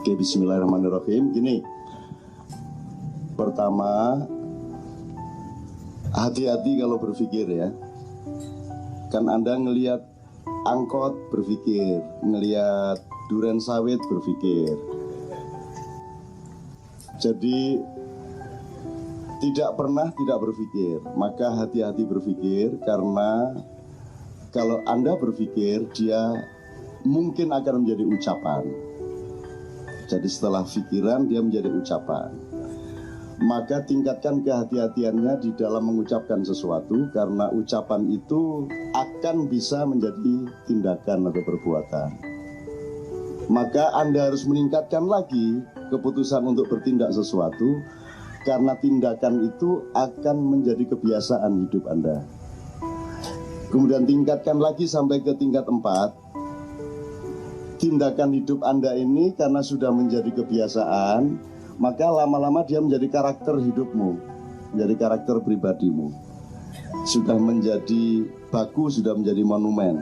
Oke, bismillahirrahmanirrahim. Gini, pertama, hati-hati kalau berpikir ya. Kan Anda ngelihat angkot berpikir, ngelihat duren sawit berpikir. Jadi tidak pernah tidak berpikir. Maka hati-hati berpikir, karena kalau Anda berpikir, dia mungkin akan menjadi ucapan. Jadi setelah pikiran dia menjadi ucapan. Maka tingkatkan kehati-hatiannya di dalam mengucapkan sesuatu, karena ucapan itu akan bisa menjadi tindakan atau perbuatan. Maka Anda harus meningkatkan lagi keputusan untuk bertindak sesuatu, karena tindakan itu akan menjadi kebiasaan hidup Anda. Kemudian tingkatkan lagi sampai ke tingkat 4. Tindakan hidup Anda ini karena sudah menjadi kebiasaan, maka lama-lama dia menjadi karakter hidupmu, menjadi karakter pribadimu. Sudah menjadi baku, sudah menjadi monumen.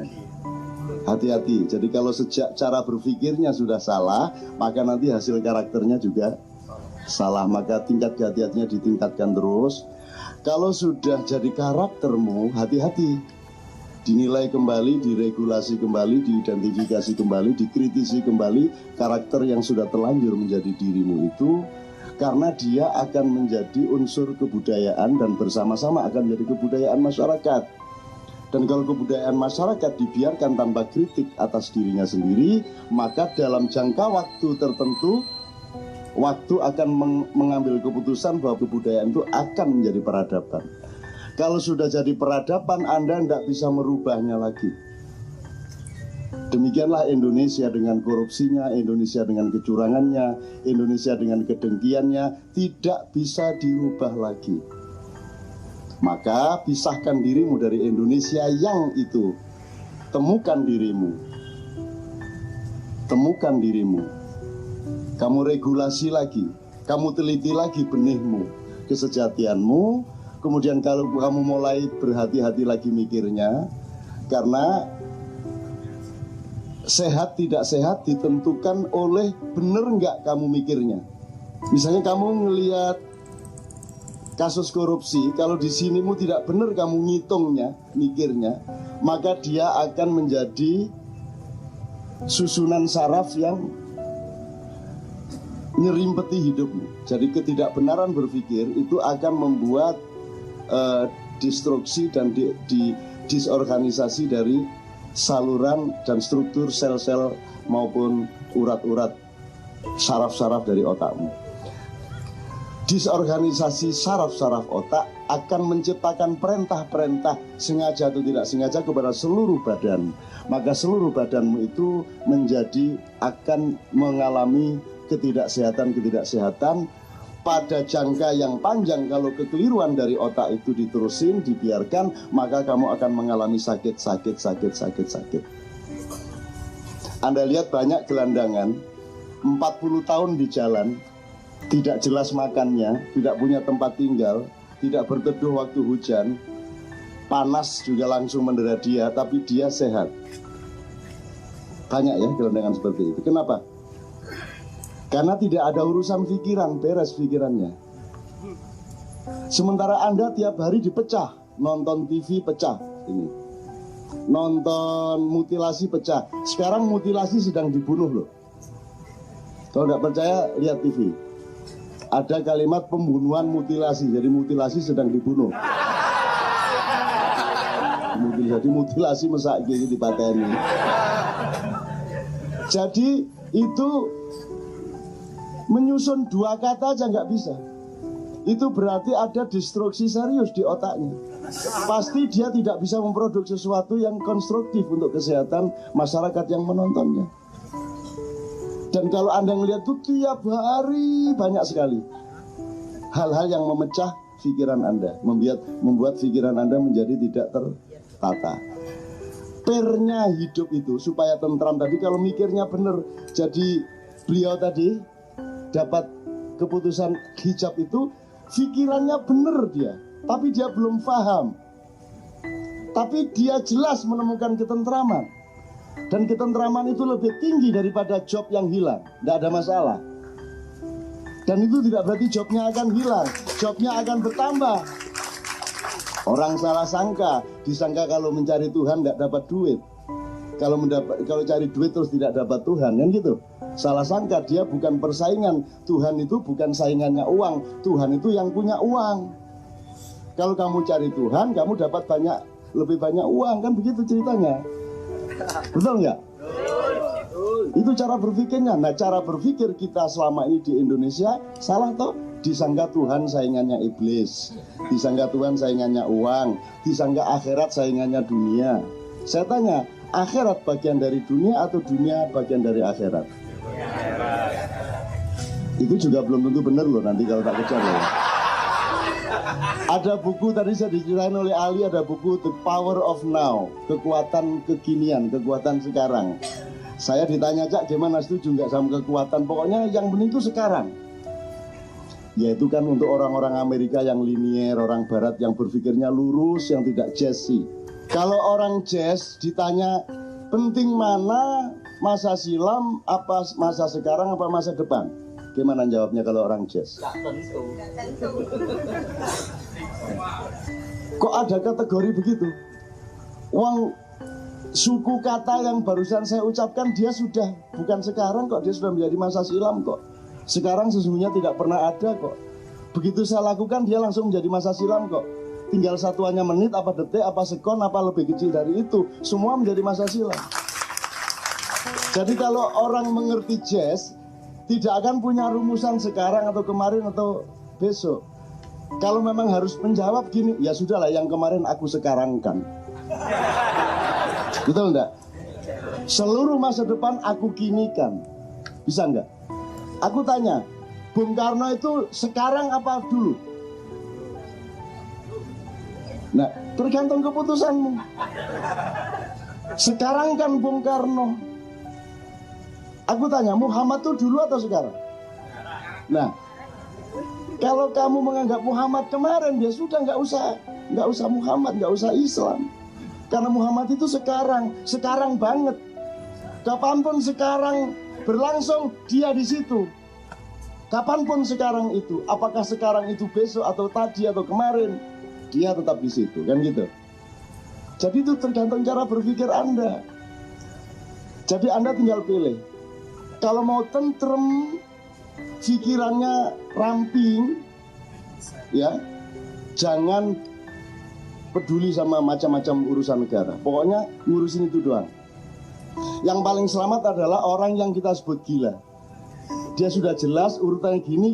Hati-hati, jadi kalau sejak cara berpikirnya sudah salah, maka nanti hasil karakternya juga salah. Maka tingkat kehati-hatiannya ditingkatkan terus. Kalau sudah jadi karaktermu, hati-hati. Dinilai kembali, diregulasi kembali, diidentifikasi kembali, dikritisi kembali karakter yang sudah terlanjur menjadi dirimu itu, karena dia akan menjadi unsur kebudayaan dan bersama-sama akan menjadi kebudayaan masyarakat. Dan kalau kebudayaan masyarakat dibiarkan tanpa kritik atas dirinya sendiri, maka dalam jangka waktu tertentu, waktu akan mengambil keputusan bahwa kebudayaan itu akan menjadi peradaban. Kalau sudah jadi peradaban, Anda tidak bisa merubahnya lagi. Demikianlah Indonesia dengan korupsinya, Indonesia dengan kecurangannya, Indonesia dengan kedengkiannya, tidak bisa dirubah lagi. Maka pisahkan dirimu dari Indonesia yang itu. Temukan dirimu. Temukan dirimu. Kamu regulasi lagi. Kamu teliti lagi benihmu, kesejatianmu. Kemudian kalau kamu mulai berhati-hati lagi mikirnya, karena sehat tidak sehat ditentukan oleh benar nggak kamu mikirnya. Misalnya kamu ngelihat kasus korupsi, kalau di sinimu tidak benar kamu ngitungnya, mikirnya, maka dia akan menjadi susunan saraf yang nyerimpeti hidupmu. Jadi ketidakbenaran berpikir itu akan membuat destruksi dan disorganisasi dari saluran dan struktur sel-sel maupun urat-urat saraf-saraf dari otakmu. Disorganisasi saraf-saraf otak akan menciptakan perintah-perintah sengaja atau tidak sengaja kepada seluruh badan. Maka seluruh badanmu itu akan mengalami ketidaksehatan pada jangka yang panjang. Kalau kekeliruan dari otak itu diterusin, dibiarkan, maka kamu akan mengalami sakit. Anda lihat banyak gelandangan 40 tahun di jalan, tidak jelas makannya, tidak punya tempat tinggal, tidak berteduh waktu hujan, panas juga langsung mendera dia, tapi dia sehat. Banyak ya gelandangan seperti itu. Kenapa? Karena tidak ada urusan pikiran, beres pikirannya. Sementara Anda tiap hari dipecah, nonton TV pecah, ini, nonton mutilasi pecah. Sekarang mutilasi sedang dibunuh loh. Kalau tidak percaya, lihat TV. Ada kalimat pembunuhan mutilasi, jadi mutilasi sedang dibunuh. Jadi mutilasi mesak gitu dipateni. Jadi itu menyusun 2 kata aja nggak bisa. Itu berarti ada destruksi serius di otaknya. Pasti dia tidak bisa memproduksi sesuatu yang konstruktif untuk kesehatan masyarakat yang menontonnya. Dan kalau Anda melihat itu tiap hari banyak sekali hal-hal yang memecah pikiran Anda, membuat pikiran Anda menjadi tidak tertata. Pernya hidup itu supaya tentram tadi, kalau mikirnya benar. Jadi beliau tadi dapat keputusan hijab itu, pikirannya benar dia, tapi dia belum paham. Tapi dia jelas menemukan ketentraman. Dan ketentraman itu lebih tinggi daripada job yang hilang. Tidak ada masalah. Dan itu tidak berarti jobnya akan hilang. Jobnya akan bertambah. Orang salah sangka, disangka kalau mencari Tuhan nggak dapat duit. Kalau cari duit terus tidak dapat Tuhan, kan gitu. Salah sangka, dia bukan persaingan. Tuhan itu bukan saingannya uang. Tuhan itu yang punya uang. Kalau kamu cari Tuhan, kamu dapat lebih banyak uang, kan begitu ceritanya. Betul nggak? Itu cara berpikirnya. Nah, cara berpikir kita selama ini di Indonesia salah toh? Disangka Tuhan saingannya iblis, disangka Tuhan saingannya uang, disangka akhirat saingannya dunia. Saya tanya, akhirat bagian dari dunia atau dunia bagian dari akhirat? Itu juga belum tentu benar loh nanti kalau tak kejar loh. Ada buku tadi saya diceritain oleh Ali, ada buku The Power of Now, kekuatan kekinian, kekuatan sekarang. Saya ditanya, Cak, gimana, setuju nggak sama kekuatan? Pokoknya yang penting itu sekarang. Yaitu kan untuk orang-orang Amerika yang linier, orang Barat yang berpikirnya lurus, yang tidak jazzy. Kalau orang jazz ditanya penting mana, masa silam, apa masa sekarang, apa masa depan? Gimana jawabnya kalau orang jazz? Kok ada kategori begitu? Uang suku kata yang barusan saya ucapkan dia sudah bukan sekarang kok, dia sudah menjadi masa silam kok. Sekarang sesungguhnya tidak pernah ada kok. Begitu saya lakukan dia langsung menjadi masa silam kok. Tinggal satuannya menit, apa detik, apa sekon, apa lebih kecil dari itu. Semua menjadi masa silam. Jadi kalau orang mengerti jazz, tidak akan punya rumusan sekarang atau kemarin atau besok. Kalau memang harus menjawab gini, ya sudahlah yang kemarin aku sekarangkan. Betul enggak? Seluruh masa depan aku kinikan. Bisa enggak? Aku tanya, Bung Karno itu sekarang apa dulu? Nah, tergantung keputusanmu. Sekarang kan Bung Karno. Aku tanya, Muhammad itu dulu atau sekarang? Nah, kalau kamu menganggap Muhammad kemarin, ya sudah nggak usah Muhammad, nggak usah Islam. Karena Muhammad itu sekarang banget. Kapanpun sekarang berlangsung, dia di situ. Kapanpun sekarang itu, apakah sekarang itu besok atau tadi atau kemarin, dia tetap di situ, kan gitu. Jadi itu tergantung cara berpikir Anda. Jadi Anda tinggal pilih. Kalau mau tentrem, pikirannya ramping, ya, jangan peduli sama macam-macam urusan negara. Pokoknya ngurusin itu doang. Yang paling selamat adalah orang yang kita sebut gila. Dia sudah jelas urutannya gini,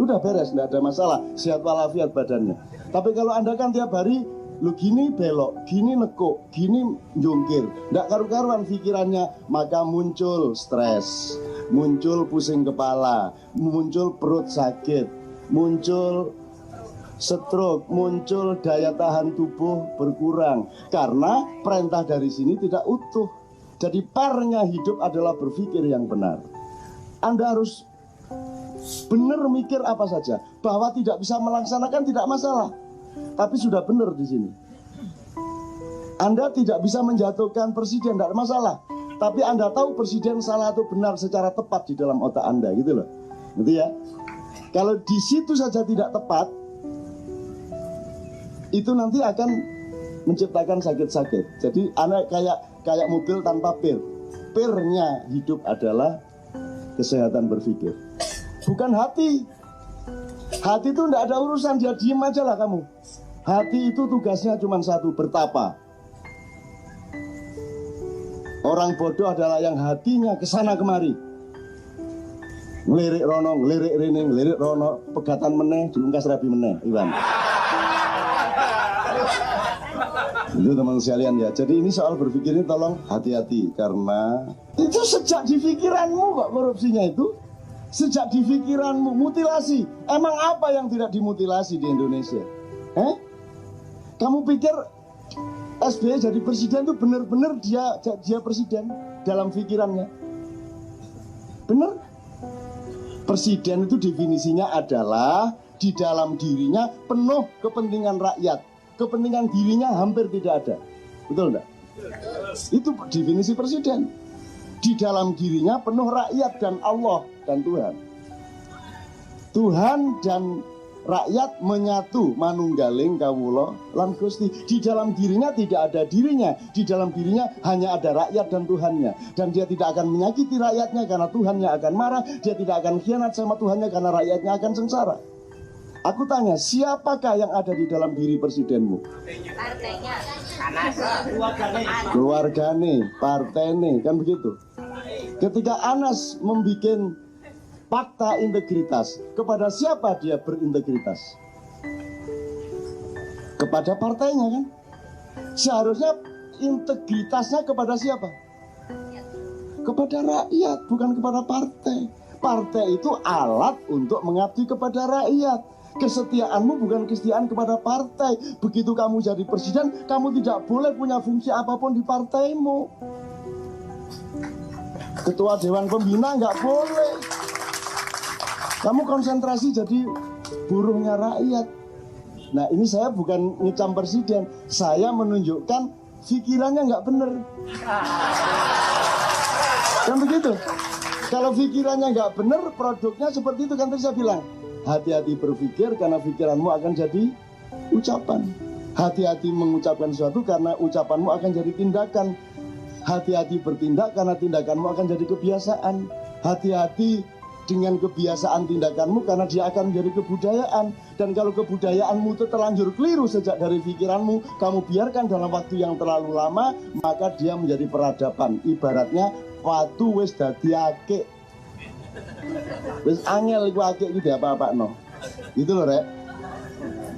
udah beres, nggak ada masalah, sehat walafiat badannya. Tapi kalau Anda kan tiap hari, lu gini belok, gini nekuk, gini jungkir, nggak karu-karuan pikirannya, maka muncul stres, muncul pusing kepala, muncul perut sakit, muncul stroke, muncul daya tahan tubuh berkurang. Karena perintah dari sini tidak utuh. Jadi parnya hidup adalah berpikir yang benar. Anda harus benar mikir apa saja. Bahwa tidak bisa melaksanakan tidak masalah, tapi sudah benar di sini. Anda tidak bisa menjatuhkan presiden, tidak masalah, tapi Anda tahu presiden salah atau benar secara tepat di dalam otak Anda, gitu loh. Gitu ya. Kalau di situ saja tidak tepat, itu nanti akan menciptakan sakit-sakit. Jadi anak kayak mobil tanpa pir. Pirnya hidup adalah kesehatan berpikir, bukan hati. Hati itu tidak ada urusan, dia diem aja lah kamu. Hati itu tugasnya cuma satu, bertapa. Orang bodoh adalah yang hatinya kesana kemari, ngelirik rono, ngelirik rene, ngelirik rono, pegatan meneh, diungkas rabi meneh, Iwan. Itu teman sekalian ya. Jadi ini soal berpikir ini tolong hati-hati. Karena itu sejak di pikiranmu kok korupsinya itu. Sejak di pikiranmu, mutilasi. Emang apa yang tidak dimutilasi di Indonesia? Kamu pikir SBY jadi presiden itu benar-benar dia presiden dalam pikirannya? Benar? Presiden itu definisinya adalah di dalam dirinya penuh kepentingan rakyat. Kepentingan dirinya hampir tidak ada. Betul enggak? Itu definisi presiden. Di dalam dirinya penuh rakyat dan Allah dan Tuhan. Tuhan dan rakyat menyatu, manunggaling kawula lan Gusti. Di dalam dirinya tidak ada dirinya. Di dalam dirinya hanya ada rakyat dan Tuhannya. Dan dia tidak akan menyakiti rakyatnya karena Tuhannya akan marah. Dia tidak akan khianat sama Tuhannya karena rakyatnya akan sengsara. Aku tanya, siapakah yang ada di dalam diri presidenmu? Partainya, Keluargane, partene, kan begitu. Ketika Anas membuat fakta integritas, kepada siapa dia berintegritas? Kepada partainya, kan? Seharusnya integritasnya kepada siapa? Kepada rakyat, bukan kepada partai. Partai itu alat untuk mengabdi kepada rakyat. Kesetiaanmu bukan kesetiaan kepada partai. Begitu kamu jadi presiden, kamu tidak boleh punya fungsi apapun di partaimu. Ketua Dewan Pembina nggak boleh. Kamu konsentrasi jadi buruhnya rakyat. Nah, ini saya bukan ngecam presiden, saya menunjukkan pikirannya nggak benar. Kan begitu. Kalau pikirannya nggak benar, produknya seperti itu, kan tadi saya bilang. Hati-hati berpikir karena pikiranmu akan jadi ucapan. Hati-hati mengucapkan sesuatu karena ucapanmu akan jadi tindakan. Hati-hati bertindak karena tindakanmu akan jadi kebiasaan. Hati-hati dengan kebiasaan tindakanmu karena dia akan menjadi kebudayaan. Dan kalau kebudayaanmu itu terlanjur keliru sejak dari pikiranmu, kamu biarkan dalam waktu yang terlalu lama, maka dia menjadi peradaban. Ibaratnya watu wis dadi akeh. Wis angel iku akeh iki diapa-apakno. Gitu loh, Rek.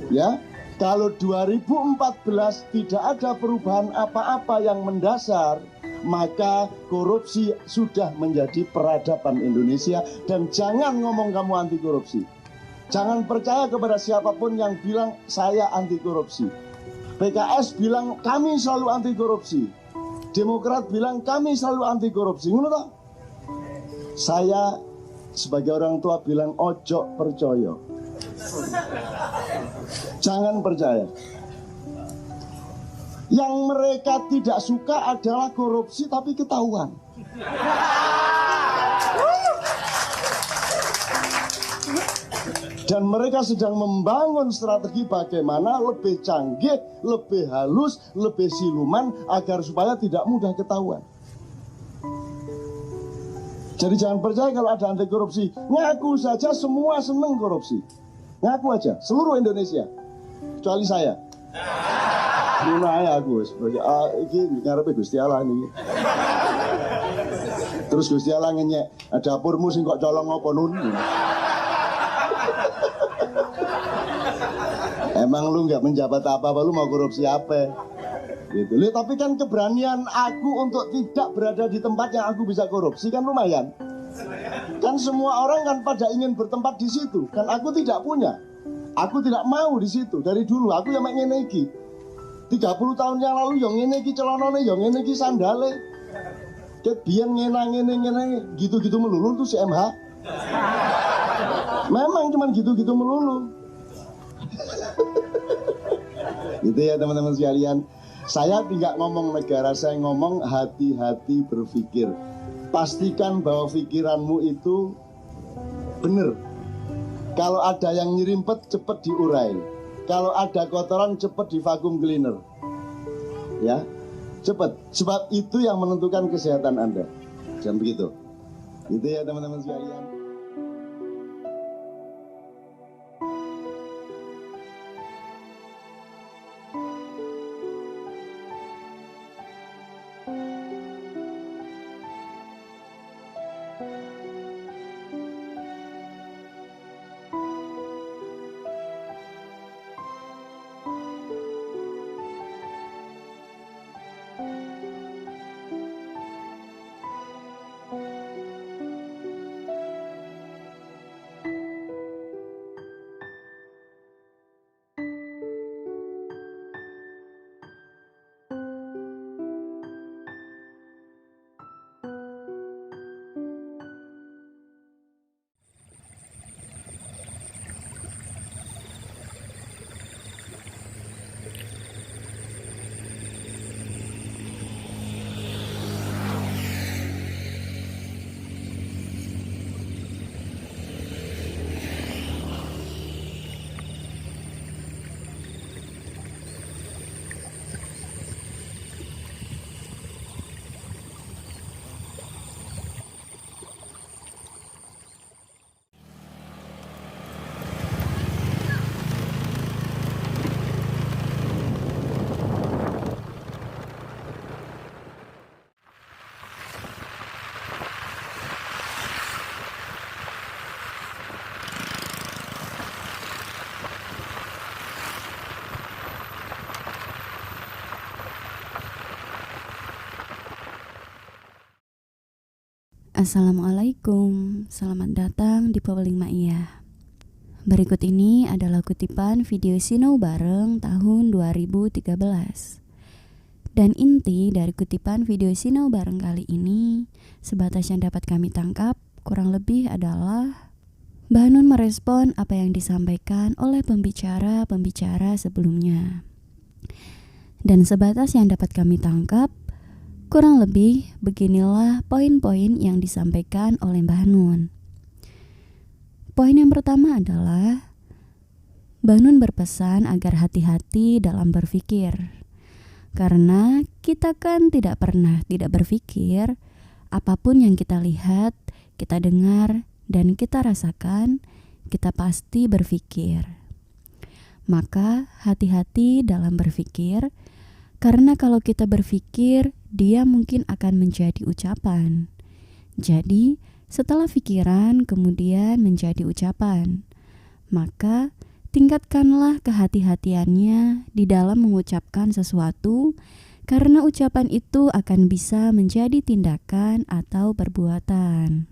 Ya, kalau 2014 tidak ada perubahan apa-apa yang mendasar, maka korupsi sudah menjadi peradaban Indonesia. Dan jangan ngomong kamu anti korupsi. Jangan percaya kepada siapapun yang bilang saya anti korupsi. PKS bilang kami selalu anti korupsi. Demokrat bilang kami selalu anti korupsi. Ngono toh? Saya sebagai orang tua bilang ojo percaya. Jangan percaya. Yang mereka tidak suka adalah korupsi tapi ketahuan. Dan mereka sedang membangun strategi bagaimana lebih canggih, lebih halus, lebih siluman agar supaya tidak mudah ketahuan. Jadi jangan percaya kalau ada anti korupsi. Ngaku saja semua seneng korupsi. Ngaku aja, seluruh Indonesia. Kecuali saya. Guna ya aku. Ini ngarepe Gusti Allah ini. Terus Gusti Allah ngenyek, dapurmu sing kok colong apa nun. Emang lu nggak menjabat apa-apa, lu mau korupsi apa? Gitu. Tapi kan keberanian aku untuk tidak berada di tempat yang aku bisa korupsi kan lumayan. Kan semua orang kan pada ingin bertempat di situ. Kan aku tidak punya. Aku tidak mau di situ dari dulu. Aku yang ngene iki. 30 tahun yang lalu yang ngene iki celanane, yang ngene iki sandale. Ket biyen ngene gitu-gitu melulu tuh si MH. Memang cuman gitu-gitu melulu. Gitu ya teman-teman sekalian. Saya tidak ngomong negara, saya ngomong hati-hati berpikir. Pastikan bahwa pikiranmu itu benar. Kalau ada yang nyerimpet, cepat diurai. Kalau ada kotoran, cepat di vacuum cleaner. Ya, cepat. Sebab itu yang menentukan kesehatan Anda. Jangan begitu. Gitu ya teman-teman sekalian. Assalamualaikum, selamat datang di Powling Ma'iyah. Berikut ini adalah kutipan video Sinau Bareng tahun 2013. Dan inti dari kutipan video Sinau Bareng kali ini, sebatas yang dapat kami tangkap, kurang lebih adalah Mbah Nun merespon apa yang disampaikan oleh pembicara-pembicara sebelumnya. Dan sebatas yang dapat kami tangkap, kurang lebih beginilah poin-poin yang disampaikan oleh Mbah Nun. Poin yang pertama adalah Mbah Nun berpesan agar hati-hati dalam berpikir. Karena kita kan tidak pernah tidak berpikir, apapun yang kita lihat, kita dengar, dan kita rasakan, kita pasti berpikir. Maka hati-hati dalam berpikir, karena kalau kita berpikir, dia mungkin akan menjadi ucapan. Jadi, setelah pikiran kemudian menjadi ucapan. Maka, tingkatkanlah kehati-hatiannya di dalam mengucapkan sesuatu, karena ucapan itu akan bisa menjadi tindakan atau perbuatan.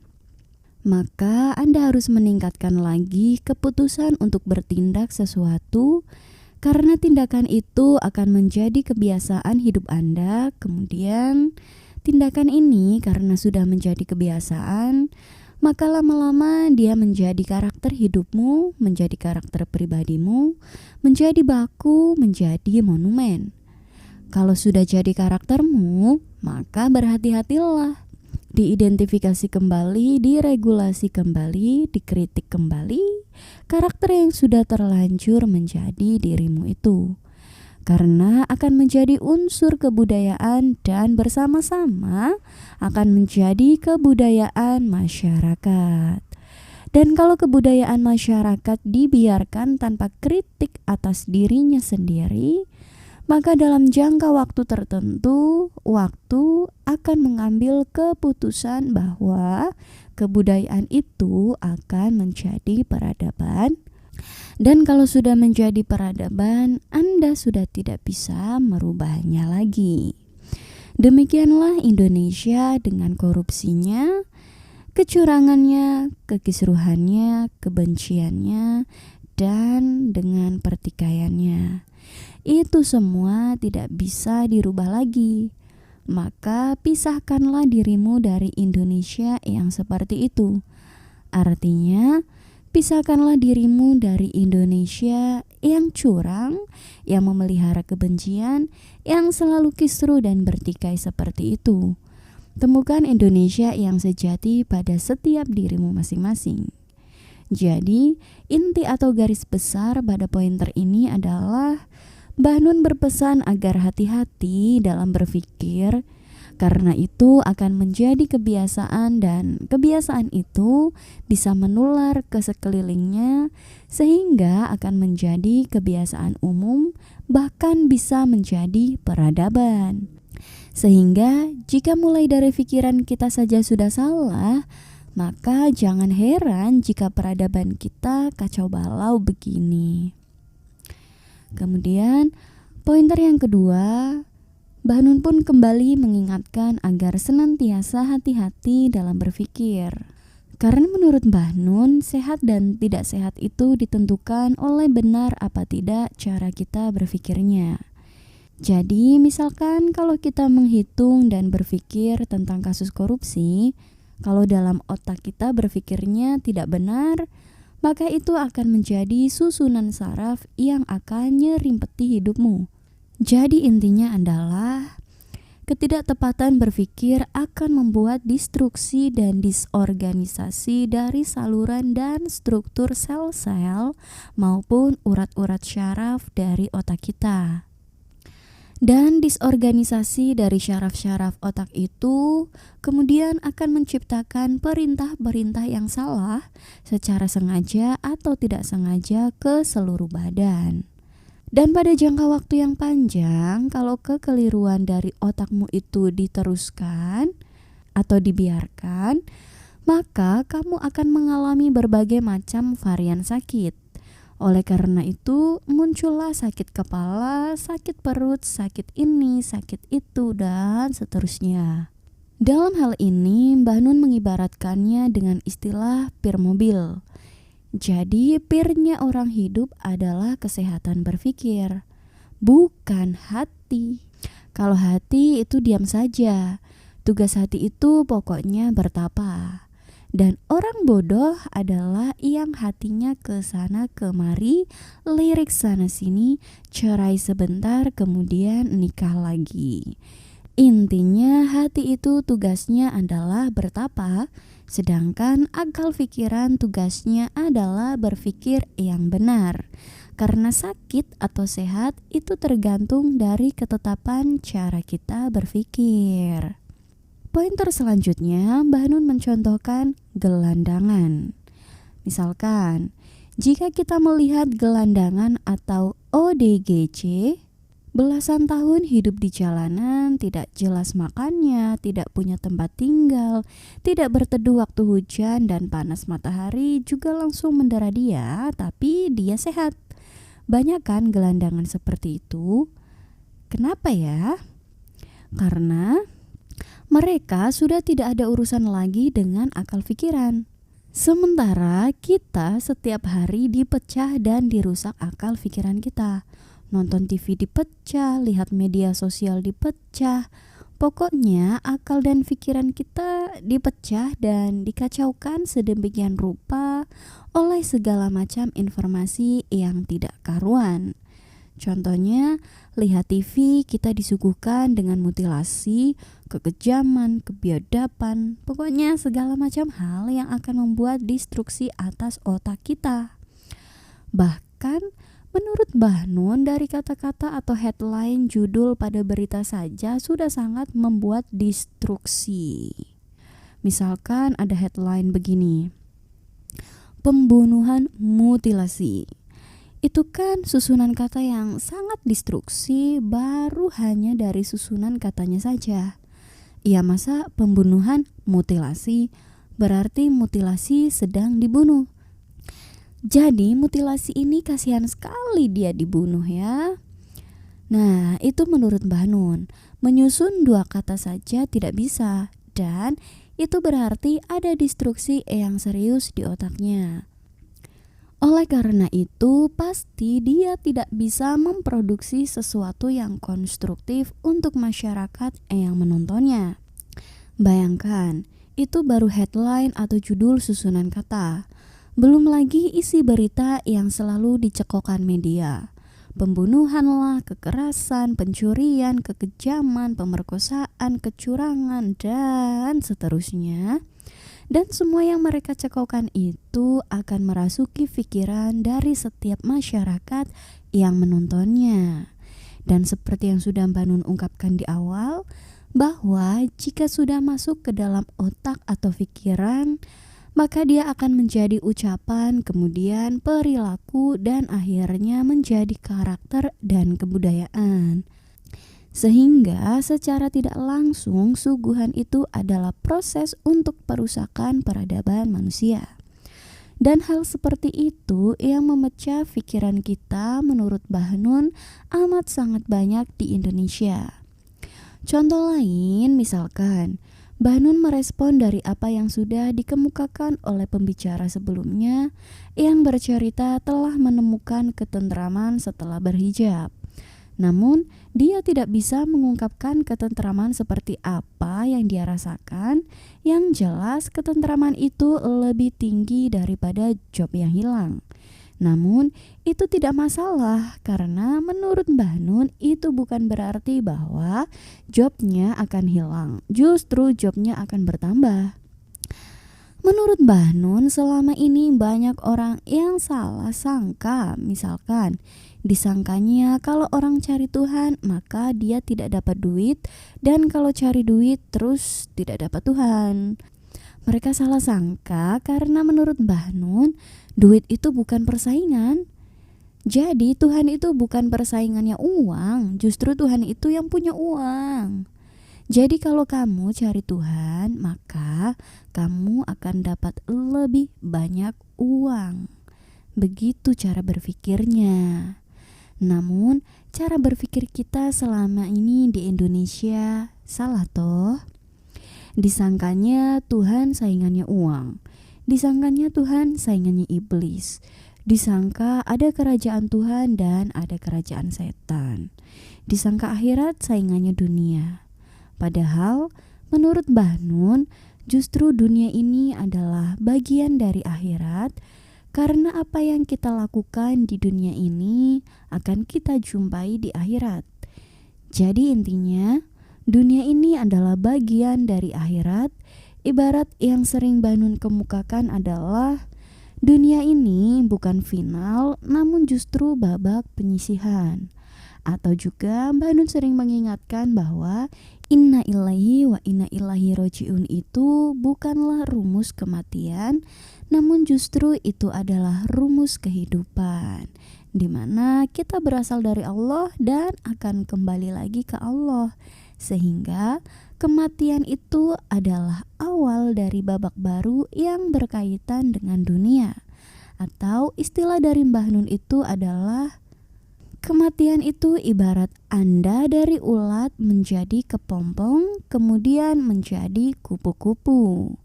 Maka, Anda harus meningkatkan lagi keputusan untuk bertindak sesuatu, karena tindakan itu akan menjadi kebiasaan hidup Anda. Kemudian tindakan ini karena sudah menjadi kebiasaan, maka lama-lama dia menjadi karakter hidupmu, menjadi karakter pribadimu, menjadi baku, menjadi monumen. Kalau sudah jadi karaktermu, maka berhati-hatilah. Diidentifikasi kembali, diregulasi kembali, dikritik kembali karakter yang sudah terlanjur menjadi dirimu itu, karena akan menjadi unsur kebudayaan dan bersama-sama akan menjadi kebudayaan masyarakat. Dan kalau kebudayaan masyarakat dibiarkan tanpa kritik atas dirinya sendiri, maka dalam jangka waktu tertentu, waktu akan mengambil keputusan bahwa kebudayaan itu akan menjadi peradaban. Dan kalau sudah menjadi peradaban, Anda sudah tidak bisa merubahnya lagi. Demikianlah Indonesia dengan korupsinya, kecurangannya, kekisruhannya, kebenciannya, dan dengan pertikaiannya. Itu semua tidak bisa dirubah lagi. Maka pisahkanlah dirimu dari Indonesia yang seperti itu. Artinya, pisahkanlah dirimu dari Indonesia yang curang, yang memelihara kebencian, yang selalu kisruh dan bertikai seperti itu. Temukan Indonesia yang sejati pada setiap dirimu masing-masing. Jadi, inti atau garis besar pada pointer ini adalah Mbah Nun berpesan agar hati-hati dalam berpikir, karena itu akan menjadi kebiasaan dan kebiasaan itu bisa menular ke sekelilingnya sehingga akan menjadi kebiasaan umum, bahkan bisa menjadi peradaban. Sehingga jika mulai dari pikiran kita saja sudah salah, maka jangan heran jika peradaban kita kacau balau begini. Kemudian pointer yang kedua, Mbah Nun pun kembali mengingatkan agar senantiasa hati-hati dalam berpikir. Karena menurut Mbah Nun, sehat dan tidak sehat itu ditentukan oleh benar apa tidak cara kita berpikirnya. Jadi misalkan kalau kita menghitung dan berpikir tentang kasus korupsi, kalau dalam otak kita berpikirnya tidak benar, maka itu akan menjadi susunan saraf yang akan nyerimpeti hidupmu. Jadi intinya adalah ketidaktepatan berpikir akan membuat destruksi dan disorganisasi dari saluran dan struktur sel-sel maupun urat-urat syaraf dari otak kita. Dan disorganisasi dari syaraf-syaraf otak itu kemudian akan menciptakan perintah-perintah yang salah secara sengaja atau tidak sengaja ke seluruh badan. Dan pada jangka waktu yang panjang, kalau kekeliruan dari otakmu itu diteruskan atau dibiarkan, maka kamu akan mengalami berbagai macam varian sakit. Oleh karena itu, muncullah sakit kepala, sakit perut, sakit ini, sakit itu, dan seterusnya. Dalam hal ini, Mbah Nun mengibaratkannya dengan istilah pir mobil. Jadi, pirnya orang hidup adalah kesehatan berpikir, bukan hati. Kalau hati itu diam saja. Tugas hati itu pokoknya bertapa. Dan orang bodoh adalah yang hatinya ke sana kemari, lirik sana sini, cerai sebentar kemudian nikah lagi. Intinya hati itu tugasnya adalah bertapa, sedangkan akal pikiran tugasnya adalah berpikir yang benar. Karena sakit atau sehat itu tergantung dari ketetapan cara kita berpikir. Pointer selanjutnya, Mbah Nun mencontohkan gelandangan. Misalkan, jika kita melihat gelandangan atau ODGJ, belasan tahun hidup di jalanan, tidak jelas makannya, tidak punya tempat tinggal, tidak berteduh waktu hujan dan panas matahari juga langsung mendera dia, tapi dia sehat. Banyak kan gelandangan seperti itu? Kenapa ya? Karena mereka sudah tidak ada urusan lagi dengan akal pikiran. Sementara kita setiap hari dipecah dan dirusak akal pikiran kita. Nonton TV dipecah, lihat media sosial dipecah. Pokoknya akal dan pikiran kita dipecah dan dikacaukan sedemikian rupa oleh segala macam informasi yang tidak karuan. Contohnya, lihat TV kita disuguhkan dengan mutilasi, kekejaman, kebiadaban, pokoknya segala macam hal yang akan membuat destruksi atas otak kita. Bahkan menurut Mbah Nun, dari kata-kata atau headline judul pada berita saja sudah sangat membuat destruksi. Misalkan ada headline begini, pembunuhan mutilasi. Itu kan susunan kata yang sangat destruksi baru hanya dari susunan katanya saja. Ya masa pembunuhan mutilasi, berarti mutilasi sedang dibunuh. Jadi mutilasi ini kasihan sekali dia dibunuh ya. Nah itu menurut Mbah Nun, menyusun dua kata saja tidak bisa. Dan itu berarti ada destruksi yang serius di otaknya. Oleh karena itu, pasti dia tidak bisa memproduksi sesuatu yang konstruktif untuk masyarakat yang menontonnya. Bayangkan, itu baru headline atau judul susunan kata. Belum lagi isi berita yang selalu dicekokkan media. Pembunuhan lah, kekerasan, pencurian, kekejaman, pemerkosaan, kecurangan, dan seterusnya. Dan semua yang mereka cekokkan itu akan merasuki pikiran dari setiap masyarakat yang menontonnya. Dan seperti yang sudah Mbah Nun ungkapkan di awal, bahwa jika sudah masuk ke dalam otak atau pikiran, maka dia akan menjadi ucapan, kemudian perilaku, dan akhirnya menjadi karakter dan kebudayaan. Sehingga secara tidak langsung suguhan itu adalah proses untuk perusakan peradaban manusia. Dan hal seperti itu yang memecah pikiran kita menurut Mbah Nun amat sangat banyak di Indonesia. Contoh lain misalkan, Mbah Nun merespon dari apa yang sudah dikemukakan oleh pembicara sebelumnya yang bercerita telah menemukan ketentraman setelah berhijab. Namun, dia tidak bisa mengungkapkan ketentraman seperti apa yang dia rasakan. Yang jelas, ketentraman itu lebih tinggi daripada job yang hilang. Namun, itu tidak masalah karena menurut Mbah Nun itu bukan berarti bahwa jobnya akan hilang. Justru jobnya akan bertambah. Menurut Mbah Nun, selama ini banyak orang yang salah sangka. Misalkan, disangkanya kalau orang cari Tuhan maka dia tidak dapat duit, dan kalau cari duit terus tidak dapat Tuhan. Mereka salah sangka karena menurut Mbah Nun, duit itu bukan persaingan. Jadi Tuhan itu bukan persaingannya uang, justru Tuhan itu yang punya uang. Jadi kalau kamu cari Tuhan, maka kamu akan dapat lebih banyak uang. Begitu cara berpikirnya. Namun, cara berpikir kita selama ini di Indonesia salah toh. Disangkanya Tuhan saingannya uang, disangkanya Tuhan saingannya iblis, disangka ada kerajaan Tuhan dan ada kerajaan setan, disangka akhirat saingannya dunia. Padahal menurut Mbah Nun, justru dunia ini adalah bagian dari akhirat, karena apa yang kita lakukan di dunia ini akan kita jumpai di akhirat. Jadi intinya, dunia ini adalah bagian dari akhirat. Ibarat yang sering Mbah Nun kemukakan adalah dunia ini bukan final, namun justru babak penyisihan. Atau juga Mbah Nun sering mengingatkan bahwa inna ilahi wa inna ilahi roji'un itu bukanlah rumus kematian, namun justru itu adalah rumus kehidupan, di mana kita berasal dari Allah dan akan kembali lagi ke Allah. Sehingga kematian itu adalah awal dari babak baru yang berkaitan dengan dunia. Atau istilah dari Mbah Nun itu adalah kematian itu ibarat Anda dari ulat menjadi kepompong, kemudian menjadi kupu-kupu.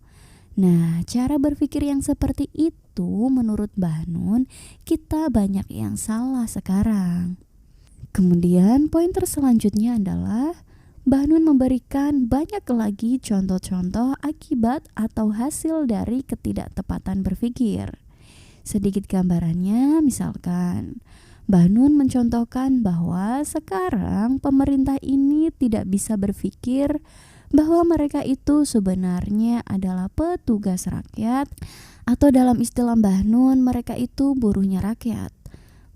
Nah, cara berpikir yang seperti itu menurut Mbah Nun, kita banyak yang salah sekarang. Kemudian poin selanjutnya adalah Mbah Nun memberikan banyak lagi contoh-contoh akibat atau hasil dari ketidaktepatan berpikir. Sedikit gambarannya, misalkan Mbah Nun mencontohkan bahwa sekarang pemerintah ini tidak bisa berpikir bahwa mereka itu sebenarnya adalah petugas rakyat, atau dalam istilah Mbah Nun mereka itu buruhnya rakyat.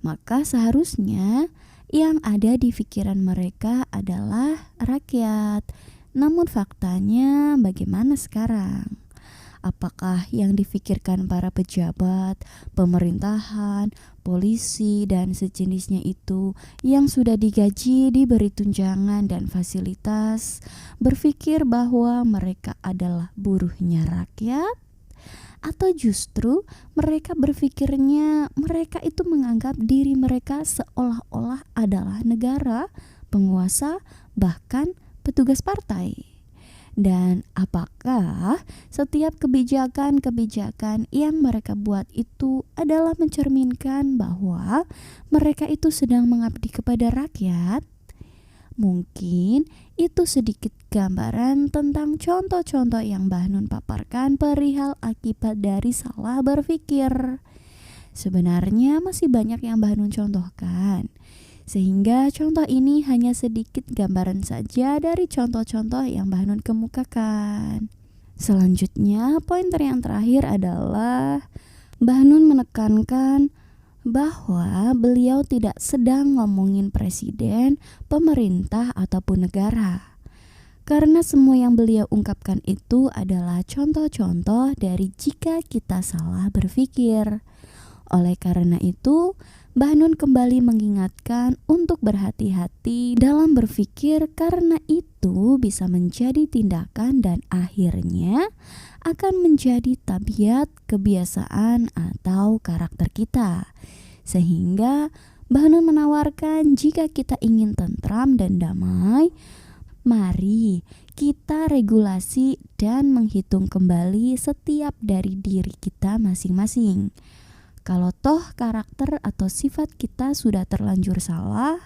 Maka seharusnya yang ada di pikiran mereka adalah rakyat. Namun faktanya bagaimana sekarang? Apakah yang difikirkan para pejabat, pemerintahan, polisi, dan sejenisnya itu yang sudah digaji, diberi tunjangan dan fasilitas, berpikir bahwa mereka adalah buruhnya rakyat? Atau justru mereka berpikirnya mereka itu menganggap diri mereka seolah-olah adalah negara, penguasa, bahkan petugas partai? Dan apakah setiap kebijakan-kebijakan yang mereka buat itu adalah mencerminkan bahwa mereka itu sedang mengabdi kepada rakyat? Mungkin itu sedikit gambaran tentang contoh-contoh yang Mbah Nun paparkan perihal akibat dari salah berpikir. Sebenarnya masih banyak yang Mbah Nun contohkan, sehingga contoh ini hanya sedikit gambaran saja dari contoh-contoh yang Mbah Nun kemukakan. Selanjutnya, poin yang terakhir adalah Mbah Nun menekankan bahwa beliau tidak sedang ngomongin presiden, pemerintah, ataupun negara. Karena semua yang beliau ungkapkan itu adalah contoh-contoh dari jika kita salah berpikir. Oleh karena itu, Mbah Nun kembali mengingatkan untuk berhati-hati dalam berpikir, karena itu bisa menjadi tindakan dan akhirnya akan menjadi tabiat, kebiasaan, atau karakter kita. Sehingga Mbah Nun menawarkan jika kita ingin tentram dan damai, mari kita regulasi dan menghitung kembali setiap dari diri kita masing-masing. Kalau toh karakter atau sifat kita sudah terlanjur salah,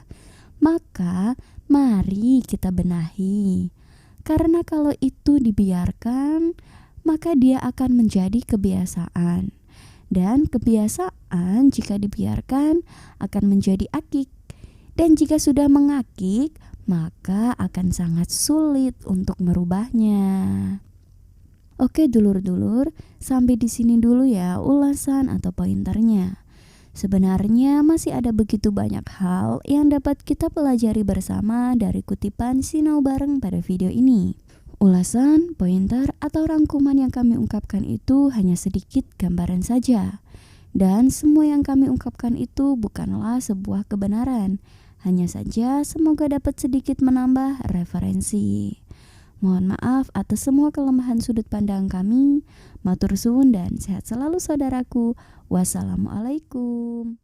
maka mari kita benahi. Karena kalau itu dibiarkan, maka dia akan menjadi kebiasaan. Dan kebiasaan jika dibiarkan akan menjadi akik. Dan jika sudah mengakik, maka akan sangat sulit untuk merubahnya. Oke dulur-dulur, sampai di sini dulu ya ulasan atau pointernya. Sebenarnya masih ada begitu banyak hal yang dapat kita pelajari bersama dari kutipan Sinau Bareng pada video ini. Ulasan, pointer, atau rangkuman yang kami ungkapkan itu hanya sedikit gambaran saja. Dan semua yang kami ungkapkan itu bukanlah sebuah kebenaran. Hanya saja semoga dapat sedikit menambah referensi. Mohon maaf atas semua kelemahan sudut pandang kami. Matur suwun dan sehat selalu saudaraku. Wassalamualaikum.